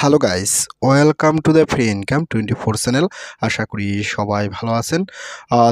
Hello guys, welcome to the free income 24 channel. আশা করি সবাই ভালো আছেন।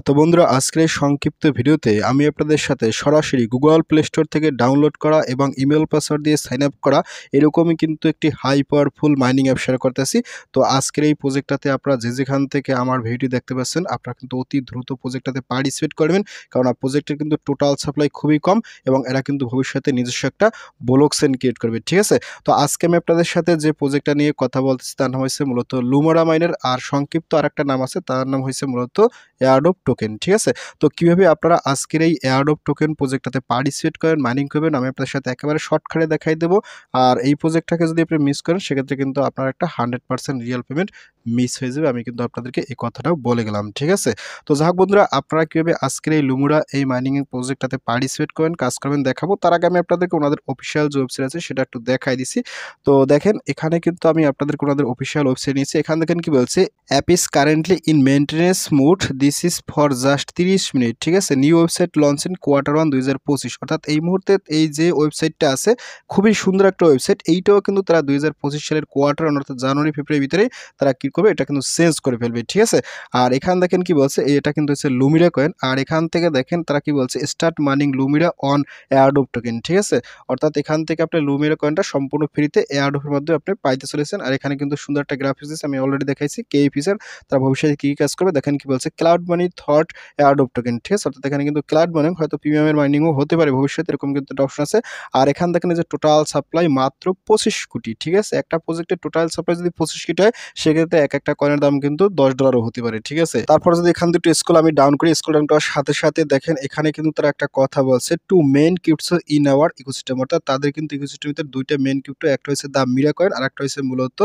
তো বন্ধুরা, আজকের এই সংক্ষিপ্ত ভিডিওতে আমি আপনাদের সাথে সরাসরি গুগল প্লে স্টোর থেকে ডাউনলোড করা এবং ইমেল পাসওয়ার্ড দিয়ে সাইন আপ করা এরকমই কিন্তু একটি high powerful mining app share করতেছি। তো আজকের এই প্রজেক্টটাতে আপনারা যেখান থেকে আমার ভিডিও দেখতে পাচ্ছেন, আপনারা কিন্তু অতি দ্রুত প্রজেক্টটাতে পার্টিসিপেট করবেন, কারণ প্রজেক্টের কিন্তু টোটাল সাপ্লাই খুবই কম এবং এরা কিন্তু ভবিষ্যতে নিজস্ব একটা ব্লক চেইন ক্রিয়েট করবে। ঠিক আছে, তো আজকে আমি আপনাদের সাথে যে প্রজেক্টটা নিয়ে কথা বলতেছি তার নাম হয়েছে মূলত লুমোরা মাইনের, আর সংক্ষিপ্ত আরেকটা নাম আছে, তার নাম হয়েছে মূলত এয়ারড্রপ টোকেন। ঠিক আছে, তো কিভাবে আপনারা আজকের এই এয়ারড্রপ টোকেন প্রজেক্টটাতে পার্টিসিপেট করেন, মাইনিং করবেন, আমি আপনাদের সাথে একেবারে শর্টকাটে দেখাই দেবো। আর এই প্রজেক্টটাকে যদি আপনি মিস করেন, সেক্ষেত্রে কিন্তু আপনার একটা 100% রিয়েল পেমেন্ট মিস হয়ে যাবে। আমি কিন্তু আপনাদেরকে এই কথাটাও বলে গেলাম। ঠিক আছে, তো যাই হোক বন্ধুরা, আপনারা কীভাবে আজকের এই লুমোরা এই মাইনিং প্রজেক্টটাতে পার্টিসিপেট করেন, কাজ করবেন দেখাবো। তার আগে আমি আপনাদেরকে ওনাদের অফিসিয়াল যে ওয়েবসাইট আছে সেটা একটু দেখাই দিছি। তো দেখেন, এখানে কিন্তু আমি আপনাদেরকে ওনাদের অফিসিয়াল ওয়েবসাইট নিয়েছি। এখানে দেখেন কি বলছে, app is currently in maintenance mode, this is for just 30 minute. ঠিক আছে, new website launch in Q1 2025। অর্থাৎ এই মুহূর্তে এই যে ওয়েবসাইটটা আছে খুবই সুন্দর একটা ওয়েবসাইট। এইটাও কিন্তু তারা 2025 সালের Q1 অর্থাৎ জানুয়ারি ফেব্রুয়ারির ভিতরে তারা কি করবে, এটা কিন্তু চেঞ্জ করে ফেলবে। ঠিক আছে, আর এখানে দেখেন কি বলছে, এটা কিন্তু হচ্ছে লুমিরা কয়েন। আর এখান থেকে দেখেন তারা কি বলছে, start mining Lumira on airdrop token. ঠিক আছে, অর্থাৎ এখান থেকে আপনি লুমিরা কয়েনটা সম্পূর্ণ ফ্রিতে এয়ারড্রপের মাধ্যমে আপনি পাইতে চলেছেন। আর এখানে কিন্তু সুন্দর একটা গ্রাফিক্স আছে, আমি অলরেডি দেখাইছি কে ফিচার তারা ভবিষ্যতে কি কাজ করবে। দেখেন কি বলছে, ক্লাউড মানি থট এয়ারড্রপ টোকেন। ঠিক আছে, অর্থাৎ এখানে কিন্তু ক্লাউড মাইনিং, হয়তো প্রিমিয়ামের মাইনিংও হতে পারে ভবিষ্যতে, এরকম কিন্তু একটা অপশন আছে। আর এখান দেখেন যে টোটাল সাপ্লাই মাত্র 25 কোটি। ঠিক আছে, একটা প্রজেক্টের টোটাল সাপ্লাই যদি 25 কোটি হয়, সেক্ষেত্রে এক একটা কয়েনের দাম কিন্তু $10 হতে পারে। ঠিক আছে, তারপর যদি এখান থেকে স্কুল আমি ডাউন করি, স্কুল ডাউন করার সাথে সাথে দেখেন এখানে কিন্তু তারা একটা কথা বলছে, to main crypto in our ecosystem. অর্থাৎ তাদের কিন্তু ইকোসিস্টেমের ভিতরে দুইটা মেইন ক্রিপ্টো, একটা হচ্ছে দা মিরা কয়েন আর একটা হচ্ছে মূলত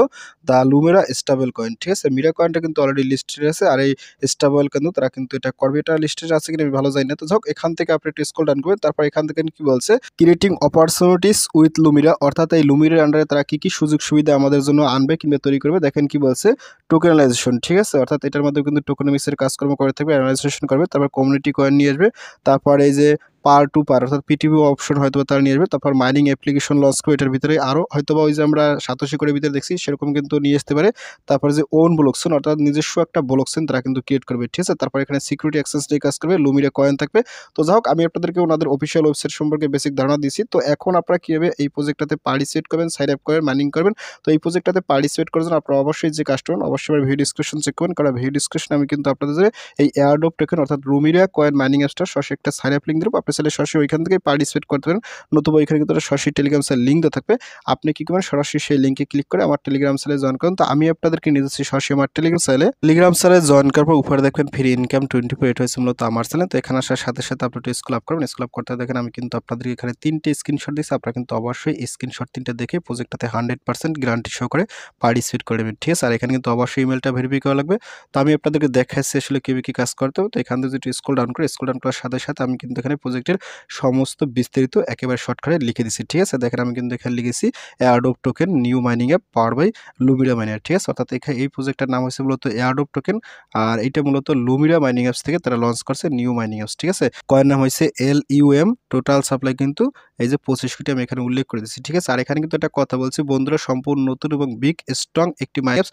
দা লুমেরা স্টেবল কয়েন। ঠিক আছে, মিরা কয়েনটা কিন্তু অলরেডি লিস্টেড আছে, আর এই স্টেবল কিন্তু তারা কিন্তু এটা করবে। এটা লিস্টেড আছে কিনা আমি ভালো জানি না। তো যাক, এখান থেকে আপনি একটু স্ক্রল ডাউন করবেন, তারপর এখান থেকে কি বলছে, ক্রিয়েটিং অপরচুনিটিস উইথ লুমিরা। অর্থাৎ এই লুমিরার আন্ডারে তারা কি কি সুযোগ সুবিধা আমাদের জন্য আনবে কিংবা তৈরি করবে। দেখেন কি বলছে, টোকেনালাইজেশন। ঠিক আছে, অর্থাৎ এটার মধ্যে কিন্তু টোকেনমিক্সের কাজকর্ম করে থাকবে, অ্যানালাইজেশন করবে, তারপর কমিউনিটি কয়েন নিয়ে আসবে, তারপর এই যে পার টু পার অর্থাৎ পিটিপি অপশন হয়তো তারা নিয়ে আসবে, তারপর মাইনিং অ্যাপ্লিকেশন লঞ্চ করবে। এটার ভিতরে আরও হয়তো বা ওই যে আমরা সাতোশি করে ভিতরে দেখছি সেরকম কিন্তু নিয়ে আসতে পারে। তারপরে যে ওন ব্লকচেন অর্থাৎ নিজস্ব একটা ব্লকচেন তারা কিন্তু ক্রিয়েট করবে। ঠিক আছে, তারপর এখানে সিকিউরিটি অ্যাক্সেস নিয়ে কাজ করবে, লুমিরা কয়েন থাকবে। তো যাই হোক, আমি আপনাদেরকে ওনাদের অফিসিয়াল ওয়েবসাইট সম্পর্কে বেসিক ধারণা দিয়েছি। তো এখন আপনারা কীভাবে এই প্রজেক্টটাতে পার্টিসিপেট করবেন, সাইন আপ করবেন, মাইনিং করবেন। তো এই প্রজেক্টটাতে পার্টিসিপেট করার জন্য আপনারা অবশ্যই যে কাজটা করুন, অবশ্যই আমার ভিডিও ডিসক্রিপশন চেক করবেন, কারণ ভিডিও ডিসক্রিপশনে আমি কিন্তু আপনাদের এই এয়ারড্রপ টোকেন অর্থাৎ লুমিরা কয়েন মাইনিং অ্যাপসটা সরাসরি একটা সাইন আপ লিঙ্ক দেবো। আপনি চাইলে সরাসরি ওইখান থেকে পার্টিসিপেট করতে পারেন, নতুবা ওইখানে কিন্তু সরাসরি টেলিগ্রাম চ্যানেল লিঙ্ক দেওয়া থাকবে। আপনি কি করবেন, সরাসরি সেই লিঙ্কে ক্লিক করে আমার টেলিগ্রাম চ্যানেলে জয়েন করুন। তো আমি আপনাদেরকে নিয়ে যাচ্ছি সরাসরি আমার টেলিগ্রাম চ্যানেলে জয়েন করার পর উপরে দেখবেন ফ্রি ইনকাম 24। এটা হয়েছে মূলত আমার চ্যানেল। তো এখানে আসার সাথে সাথে আপনি একটু স্কুল আপ করবেন। স্কুল আপ করতে দেখেন আমি কিন্তু আপনাদেরকে এখানে 3টে স্ক্রিনশট দিচ্ছি। আপনারা কিন্তু অবশ্যই স্ক্রিনশট 3টা দেখে প্রজেক্টটাতে 100% গ্যারান্টি সহকারে পার্টিসিপেট করে নেবেন। ঠিক আছে, আর এখানে কিন্তু অবশ্যই ইমেলটা ভেরিফাই করা লাগবে। তো আমি আপনাদেরকে দেখাচ্ছি আসলে কীভাবে কী কাজ করতে হবে। তো এখান থেকে যদি স্ক্রল ডাউন করে, স্ক্রল ডাউন করার সাথে সাথে আমি কিন্তু এখানে প্রজেক্টের সমস্ত বিস্তারিত একেবারে শর্টকাটে লিখে দিচ্ছি। ঠিক আছে, দেখেন আমি কিন্তু এখানে লিখেছি airdrop token new mining app power by Lumira miner. ঠিক আছে, অর্থাৎ এখানে এই প্রজেক্টটার নাম হচ্ছে মূলত এয়ারড্রপ টোকেন, আর এইটা মূলত লুমিরা মাইনিং অ্যাপস থেকে তারা লঞ্চ করছে নিউ মাইনিং অ্যাপস। ঠিক আছে, কয়েন নাম হয়েছে LUM। টোটাল সাপ্লাই কিন্তু এই যে 25 কোটি আমি এখানে উল্লেখ করে দিচ্ছি। ঠিক আছে, আর এখানে কিন্তু একটা কথা বলছি, বন্ধুরা সম্পূর্ণ নতুন এবং বিগ স্ট্রং একটি মাইনিং অ্যাপস,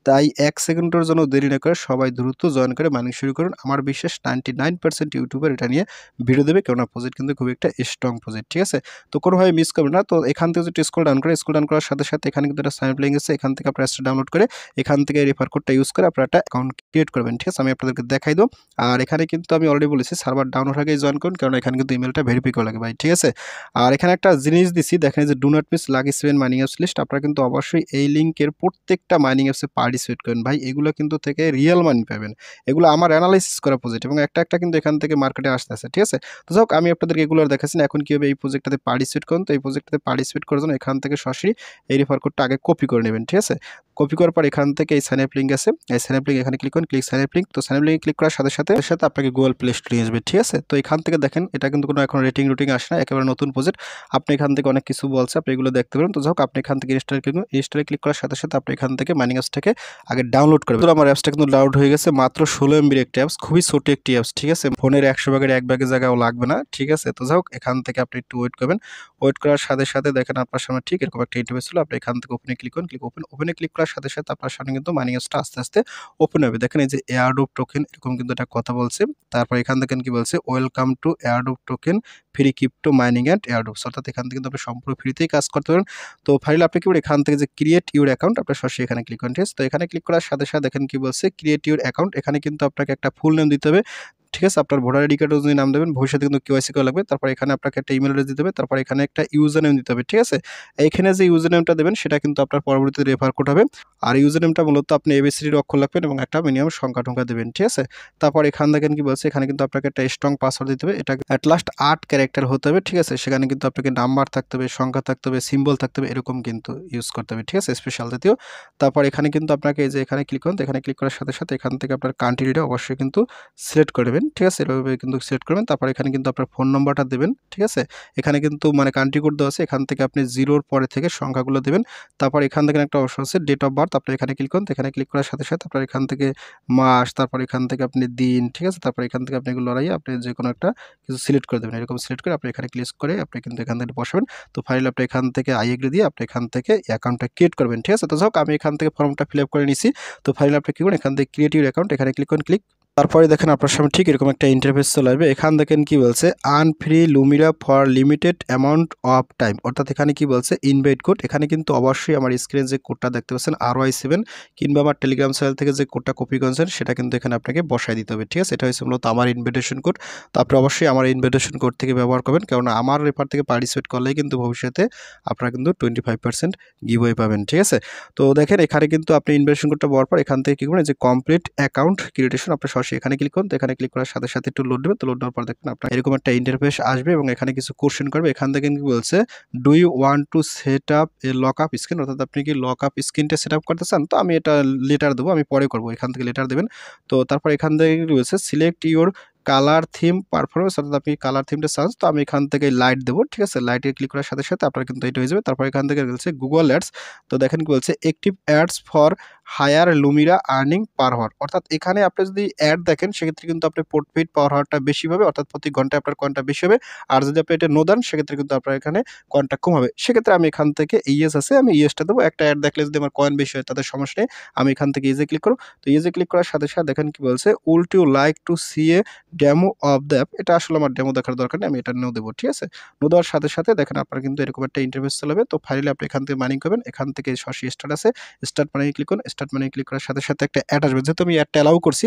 তাই 1 সেকেন্ডের জন্য দেরি না করে সবাই দ্রুত জয়েন করে মাইনিং শুরু করুন। আমার বিশ্বাস 99% ইউটিউবার এটা নিয়ে ভিডিও দেবে, কেননা প্রজেক্ট কিন্তু খুব একটা স্ট্রং প্রজেক্ট। ঠিক আছে, তো কোনোভাবে মিস করবেন না। তো এখান থেকে যদি স্ক্রল ডাউন করে, স্ক্রল ডাউন করার সাথে সাথে এখানে কিন্তু একটা সাইন আপ লিঙ্ক আছে, এখান থেকে আপনারা অ্যাপসটা ডাউনলোড করে এখান থেকে রেফার কোডটা ইউজ করে আপনারা একটা অ্যাকাউন্ট ক্রিয়েট করবেন। ঠিক আছে, আমি আপনাদেরকে দেখাই দেবো। আর এখানে কিন্তু আমি অলরেডি বলেছি সার্ভার ডাউনলোড আগেই জয়েন করুন, কারণ এখানে কিন্তু ইমেলটা ভেরিফাই করা লাগে ভাই। ঠিক আছে, আর এখানে একটা জিনিস দিছি, দেখেন যে do not miss lucky 7 mining apps list. আপনারা কিন্তু অবশ্যই এই লিঙ্কের প্রত্যেকটা মাইনিং অ্যাপসে পার্টিসিপেট করেন ভাই, এগুলো কিন্তু থেকে রিয়েল মানি পাবেন। এগুলো আমার অ্যানালাইসিস করা প্রজেক্ট এবং একটা একটা কিন্তু এখান থেকে মার্কেটে আসতে আছে। ঠিক আছে, তো যাক, আমি আপনাদেরকে এগুলো দেখাচ্ছি না এখন কীভাবে এই প্রজেক্টটাতে পার্টিসিপেট করুন। তো এই প্রজেক্টটাতে পার্টিসিপেট করার জন্য এখান থেকে সরাসরি এই রেফার কোডটা আগে কপি করে নেবেন। ঠিক আছে, কপি করার পর এখান থেকে এই সাইন আপ লিঙ্ক আছে, এই সাইন আপ লিঙ্ক এখানে ক্লিক করুন, ক্লিক সাইন আপ লিঙ্ক। তো সাইন আপ লিঙ্কে ক্লিক করার সাথে সাথে আপনাকে গুগল প্লে স্টোরে নিয়ে আসবে। ঠিক আছে, তো এখান থেকে দেখেন এটা কিন্তু কোনো এখন রেটিং রুটিং আসে না, একেবারে নতুন প্রজেক্ট। আপনি এখান থেকে অনেক কিছু বলছে, আপনি এগুলো দেখতে পারেন। তো যাই হোক, আপনি এখান থেকে ইনস্টলে ক্লিক করার সাথে সাথে আপনি এখান থেকে মাইনিং অ্যাপসটাকে আগে ডাউনলোড করবেন। তো আমার অ্যাপসটা কিন্তু ডাউনলোড হয়ে গেছে, মাত্র 16 MB একটি অ্যাপস, খুবই ছোট একটি অ্যাপস, ঠিক আছে। ফোনের 100 ভাগের 1 ভাগের জায়গাও লাগবে না, ঠিক আছে। তো যাই হোক, এখান থেকে আপনি একটু ওয়েট করবেন। ওয়েট করার সাথে সাথে দেখেন আপনার সামনে ঠিক এরকম একটা ইন্টারফেস ছিল। আপনি এখান থেকে ওপেনে ক্লিক করুন, ওপেনে ক্লিক করার সাথে সাথে আপনার সামনে কিন্তু মাইনিং অ্যাপসটা আস্তে আস্তে ওপেন হবে। দেখেন এই যে এয়ারড্রপ টোকেন, এরকম কিন্তু একটা কথা বলছে। তারপর এখান থেকে কি বলছে, welcome to airdrop token free crypto mining and airdrops, অর্থাৎ এখান থেকে কিন্তু আপনি সম্পূর্ণ ফ্রিতেই কাজ করতে পারেন। তো ফাইনালি আপনি কি করবেন, এখান থেকে যে ক্রিয়েট ইউর অ্যাকাউন্ট, আপনার সরাসরি এখানে ক্লিক করেন, ঠিক আছে। তো এখানে ক্লিক করার সাথে সাথে দেখেন কি বলছে, ক্রিয়েট ইউর অ্যাকাউন্ট। এখানে কিন্তু আপনাকে একটা ফুল নেম দিতে হবে, ঠিক আছে। আপনার ভোটার আইডি কার্ডের যদি নাম দেবেন, ভবিষ্যতে কিন্তু কেওয়াইসি করা লাগবে। তারপর এখানে আপনাকে একটা ইমেল অ্যাড্রেস দিতে হবে, তারপর এখানে একটা ইউজার নেম দিতে হবে, ঠিক আছে। এইখানে যে ইউজার নেমটা দেবেন সেটা কিন্তু আপনার পরবর্তীতে রেফার কোড হবে। আর ইউজার নেমটা মূলত আপনি এবিসিডির অক্ষর লিখবেন এবং একটা মিনিমাম সংখ্যা টংখ্যা দেবেন, ঠিক আছে। তারপর এখান দেখেন কি বলছে, এখানে কিন্তু আপনাকে একটা স্ট্রং পাসওয়ার্ড দিতে হবে, এটা অ্যাট লাস্ট 8 ক্যারেক্টার হতে হবে, ঠিক আছে। সেখানে কিন্তু আপনাকে নাম্বার থাকতে হবে, সংখ্যা থাকতে হবে, সিম্বল থাকতে হবে, এরকম কিন্তু ইউজ করতে হবে, ঠিক আছে, স্পেশাল জাতীয়। তারপর এখানে কিন্তু আপনাকে এই যে এখানে ক্লিক করুন, এখানে ক্লিক করার সাথে সাথে এখান থেকে আপনার কান্ট্রিটা অবশ্যই কিন্তু সিলেক্ট করবেন, ঠিক আছে। এভাবে কিন্তু সিলেক্ট করবেন। তারপর এখানে কিন্তু আপনার ফোন নাম্বারটা দেবেন, ঠিক আছে। এখানে কিন্তু মানে কান্ট্রি কোড দেওয়া আছে, এখান থেকে আপনি 0-র পরে থেকে সংখ্যাগুলো দেবেন। তারপর এখান থেকে একটা অপশন আছে ডেট অফ বার্থ, আপনি এখানে ক্লিক করুন। এখানে ক্লিক করার সাথে সাথে আপনার এখান থেকে মাস, তারপর এখান থেকে আপনি দিন, ঠিক আছে। তারপর এখান থেকে আপনি এগুলো লড়াইয়ে আপনি যে কোনো একটা কিছু সিলেক্ট করে দেবেন, এরকম সিলেক্ট করে আপনি এখানে ক্লিক করে আপনি কিন্তু এখান থেকে বসাবেন। তো ফাইনালি আপনি এখান থেকে আই এগ্রি দিয়ে আপনি এখান থেকে অ্যাকাউন্টটা ক্রিয়েট করবেন, ঠিক আছে। তো যাই হোক, আমি এখান থেকে ফর্মটা ফিল আপ করে নিছি। তো ফাইনালি আপনি কি করুন, এখান থেকে ক্রিয়েট ইউর অ্যাকাউন্ট, এখানে ক্লিক করুন, তারপরে দেখেন আপনার সামনে ঠিক এরকম একটা ইন্টারফেস চলে আসবে। এখান দেখেন কি বলছে, earn free Lumira for limited amount of time, অর্থাৎ এখানে কি বলছে ইনভাইট কোড। এখানে কিন্তু অবশ্যই আমার স্ক্রিনে যে কোডটা দেখতে পাচ্ছেন RY7 কিংবা আমার টেলিগ্রাম চ্যানেল থেকে যে কোডটা কপি করেছেন সেটা কিন্তু এখানে আপনাকে বসাই দিতে হবে, ঠিক আছে। এটা হচ্ছে মূলত আমার ইনভিটেশন কোড। তো আপনি অবশ্যই আমার ইনভিটেশন কোড থেকে ব্যবহার করবেন, কারণ আমার রেফার থেকে পার্টিসিপেট করলেই কিন্তু ভবিষ্যতে আপনারা কিন্তু 25% গিভওয়ে পাবেন, ঠিক আছে। তো দেখেন এখানে কিন্তু আপনি ইনভিটেশন কোডটা পাওয়ার পর এখান থেকে কি করবেন, যে কমপ্লিট অ্যাকাউন্ট ক্রিয়েশন, আপনার সরাসরি এখানে ক্লিক করুন। এখানে ক্লিক করার সাথে সাথে একটু লোড দেবে। তো লোড দেওয়ার পর দেখবেন আপনার এরকম একটা ইন্টারফেস আসবে এবং এখানে কিছু কোশ্চেন করবে। এখান থেকে কি বলছে, do you want to set up a lock up screen, অর্থাৎ আপনি কি লক আপ স্ক্রিনটা সেট আপ করতে চান। তো আমি এটা লেটার দেবো, আমি পরে করবো, এখান থেকে লেটার দেবেন। তো তারপর এখান থেকে কি বলছে, select your colour theme performance, অর্থাৎ আপনি কালার থিমটা চান। তো আমি এখান থেকে লাইট দেবো, ঠিক আছে। লাইটে ক্লিক করার সাথে সাথে আপনার কিন্তু এটা হয়ে যাবে। তারপর এখান থেকে বলছে গুগল অ্যাডস। তো দেখেন কি বলছে, active ads for higher Lumira earning per hour, অর্থাৎ এখানে আপনি যদি অ্যাড দেখেন সেক্ষেত্রে কিন্তু আপনি পোর্টপেইড পাওয়ার হাওয়ারটা বেশি হবে, অর্থাৎ প্রতি ঘন্টায় আপনার কয়েনটা বেশি হবে। আর যদি আপনি এটা নো দেন সেক্ষেত্রে কিন্তু আপনার এখানে কয়েনটা কম হবে। সেক্ষেত্রে আমি এখান থেকে ইয়েস আছে, আমি ইয়েসটা দেবো। একটা অ্যাড দেখলে যদি আমার কয়েন বেশি হয় তাদের সমস্যা নেই, আমি এখান থেকে ইয়েসে ক্লিক করব। তো ইয়েসে ক্লিক করার সাথে সাথে দেখেন কি বলছে, would you like to see a demo of the app, এটা আসলে আমার ডেমো দেখার দরকার নেই, আমি এটা নো দেবো, ঠিক আছে। নো দেওয়ার সাথে সাথে দেখেন আপনার কিন্তু এরকম একটা ইন্টারফেস চলে যাবে। তো ফাইনালি আপনি এখান থেকে মাইনিং করবেন। এখান থেকে সরাসরি স্টার্ট আছে, স্টার্ট মাইনিং ক্লিক করুন। স্টার্ট মাইনিং ক্লিক করার সাথে সাথে একটা অ্যাড আসবে, যেহেতু আমি অ্যাডটা অ্যালাউ করছি।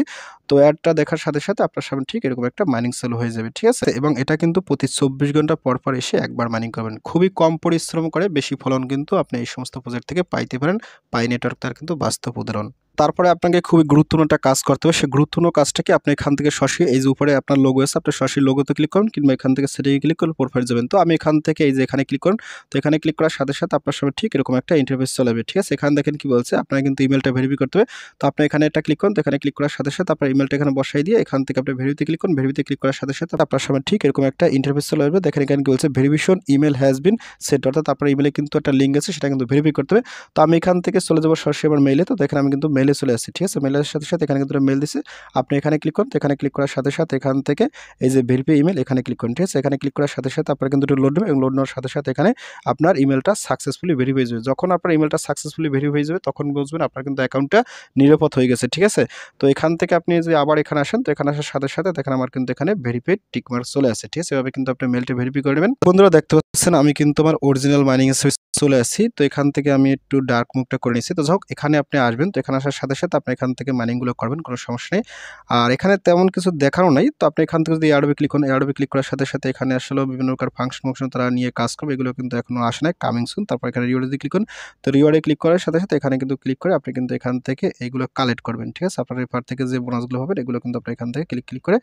তো অ্যাডটা দেখার সাথে সাথে আপনার সামনে ঠিক এরকম একটা মাইনিং চালু হয়ে যাবে, ঠিক আছে। এবং এটা কিন্তু প্রতি 24 ঘন্টা পর পর এসে একবার মাইনিং করবেন। খুবই কম পরিশ্রম করে বেশি ফলন কিন্তু আপনি এই সমস্ত প্রজেক্ট থেকে পাইতে পারেন। পাই নেটওয়ার্ক তার কিন্তু বাস্তব উদাহরণ। তারপরে আপনাকে খুবই গুরুত্বপূর্ণ একটা কাজ করতে হবে। সেই গুরুত্বপূর্ণ কাজটাকে আপনি এখান থেকে সরাসরি এই যে উপরে আপনার লোগো আছে, আপনি সরাসরি লোগোতে ক্লিক করুন কিংবা এখান থেকে সেটিংয়ে ক্লিক করুন, প্রোফাইল যাবেন। তো আমি এখান থেকে এই যে এখানে ক্লিক করুন। তো এখানে ক্লিক করার সাথে সাথে আপনার সামনে ঠিক এরকম একটা ইন্টারফেস চলে যাবে, ঠিক আছে। এখানে দেখেন কি বলছে, আপনার কিন্তু ইমেলটা ভেরিফাই করতে হবে। তো আপনি এখানে এটা ক্লিক করুন। তো এখানে ক্লিক করার সাথে সাথে আপনার ইমেলটা এখানে বসাই দিয়ে এখান থেকে আপনি ভেরিফাইতে ক্লিক করুন। ভেরিফাইতে ক্লিক করার সাথে সাথে আপনার সামনে ঠিক এরকম একটা ইন্টারফেস চলে আসবে। দেখেন এখানে কি বলছে, verification email has been set, অর্থাৎ আপনার ইমেলে কিন্তু একটা লিঙ্ক আছে, সেটা কিন্তু ভেরিফাই করতে হবে। তো আমি এখান থেকে চলে যাবো সরাসরি আমার মেইলে। তো দেখেন আমি কিন্তু মেইলে চলে আসছি, ঠিক আছে। মেইলের সাথে সাথে এখানে কিন্তু মেইল দিছে, আপনি এখানে ক্লিক করুন। এখানে ক্লিক করার সাথে সাথে এখান থেকে এই যে ভেরিফাই ইমেল এখানে ক্লিক করুন, ঠিক আছে। এখানে ক্লিক করার সাথে সাথে আপনার কিন্তু লোড নেবে এবং লোড নেওয়ার সাথে সাথে এখানে আপনার ইমেলটা সাকসেসফুলি ভেরিফাই যাবে। যখন আপনার ইমেলটা সাকসেসফুলি ভেরিফাই যাবে তখন বুঝবেন আপনার কিন্তু অ্যাকাউন্টটা নিরাপদ হয়ে গেছে, ঠিক আছে। তো এখান থেকে আপনি যদি আবার এখানে আসেন, তো এখানে আসার সাথে সাথে দেখেন আমার কিন্তু এখানে ভেরিফাইড টিকমার্ক চলে আসে, ঠিক আছে। এভাবে কিন্তু আপনি মেলটা ভেরিফাই করে নেবেন। বন্ধুরা দেখতে পাচ্ছেন আমি কিন্তু আমার অরিজিনাল মাইনিং এ চলে আসছি। তো এখান থেকে আমি একটু ডার্ক মুডটা করে নিচ্ছি। তো যাই হোক, এখানে আপনি আসবেন। তো এখানে আসার সাথে সাথে আপনি এখান থেকে মাইনিংগুলো করবেন, কোনো সমস্যা নেই। আর এখানে তেমন কিছু দেখানো নাই। তো আপনি এখান থেকে যদি এয়ারড্রপে ক্লিক করেন, এয়ারড্রপে ক্লিক করার সাথে সাথে এখানে আসলে বিভিন্ন প্রকার ফাংশন তারা নিয়ে কাজ করবে, এগুলো কিন্তু এখনো আসে নাই, কামিং সুন। তারপর এখানে রিওয়ার্ডে যদি ক্লিক করেন, তো রিওয়ার্ডে ক্লিক করার সাথে সাথে এখানে কিন্তু ক্লিক করে আপনি কিন্তু এখান থেকে এইগুলো কালেক্ট করবেন, ঠিক আছে। আপনার রেফার থেকে যে বোনাসগুলো হবে এগুলো কিন্তু আপনি এখান থেকে ক্লিক করে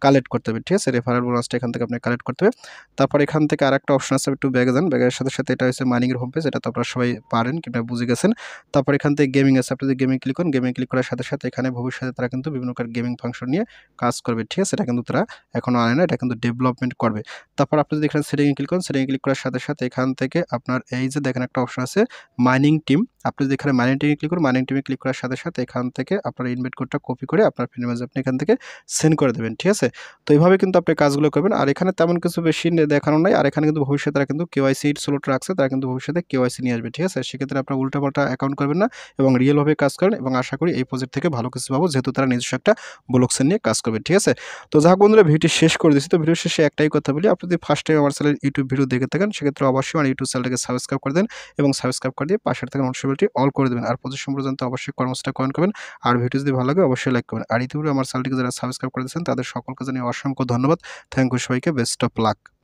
কালেক্ট করতে হবে, ঠিক আছে। রেফারেল বোনাসটা এখান থেকে আপনি কালেক্ট করতে হবে। তারপর এখান থেকে আরেকটা অপশন আছে, একটু ব্যাগে যান। ব্যাগের সাথে সাথে এটা হচ্ছে মাইনিং এর হোম পেজ, এটা তো আপনারা সবাই পারেন কিংবা বুঝে গেছেন। তারপর এখান থেকে গেমিং আছে, আপনি যদি গেমিং ক্লিক করেন, গেমিং ক্লিক করার সাথে সাথে এখানে ভবিষ্যতে তারা কিন্তু বিভিন্ন প্রকার গেমিং ফাংশন নিয়ে কাজ করবে, ঠিক আছে? এটা কিন্তু তারা এখনো আনে না, এটা কিন্তু ডেভেলপমেন্ট করবে। তারপর আপনি যদি এখানে সেটিং এ ক্লিক করেন, সেটিং এ ক্লিক করার সাথে সাথে এখান থেকে আপনার এই যে দেখেন একটা অপশন আছে মাইনিং টিম, আপনি যদি এখানে মাইনিং টিমে ক্লিক করেন, মাইনিং টিমে ক্লিক করার সাথে সাথে এখান থেকে আপনার ইনভাইট কোডটা কপি করে আপনার ফ্রেন্ডের মাঝে আপনি এখান থেকে সেন্ড করে দেবেন, ঠিক আছে? তো এইভাবে কিন্তু আপনি কাজগুলো করবেন। আর এখানে তেমন কিছু বেশি দেখানো নাই। আর এখানে কিন্তু ভবিষ্যতে তারা কিন্তু কেওয়াইসি স্লট রাখছে, তারা কিন্তু ভবিষ্যতে কেওয়াইসি নিয়ে আসবে, ঠিক আছে? সেক্ষেত্রে আপনার উল্টাপাল্টা অ্যাকাউন্ট করবেন না এবং রিয়েলভাবে কাজ করেন, এবং আশা করি এই প্রজেক্ট থেকে ভালো কিছু পাবো, যেহেতু তারা নিজস্ব একটা ব্লকচেন নিয়ে কাজ করবে, ঠিক আছে? তো যাই হোক বন্ধুরা, ভিডিওটি শেষ করে দিচ্ছি। তো ভিডিও শেষে একটাই কথা বলি, আপনি যদি ফার্স্ট টাইম আমার চ্যানেল ইউটিউব ভিডিও দেখে থাকেন, সেক্ষেত্রে অবশ্যই আমার ইউটিউব চ্যানেলটাকে সাবস্ক্রাইব করে দেন এবং সাবস্ক্রাইব করে দিয়ে পাশের থাকা নোটিফিকেশনটি অল করে দেবেন। আর প্রজেক্ট সম্পর্কে জানতে অবশ্যই কমেন্টসটা কমেন্ট করবেন। আর ভিডিও যদি ভালো লাগে অবশ্যই লাইক করবেন। আর ইতিপূর্বে আমার চ্যানেলটিকে যারা সাবস্ক্রাইব করে দিয়েছেন তাদের সকলকে জানিয়ে অসংখ্য ধন্যবাদ। থ্যাংক ইউ সবাইকে, বেস্ট অফ লাক।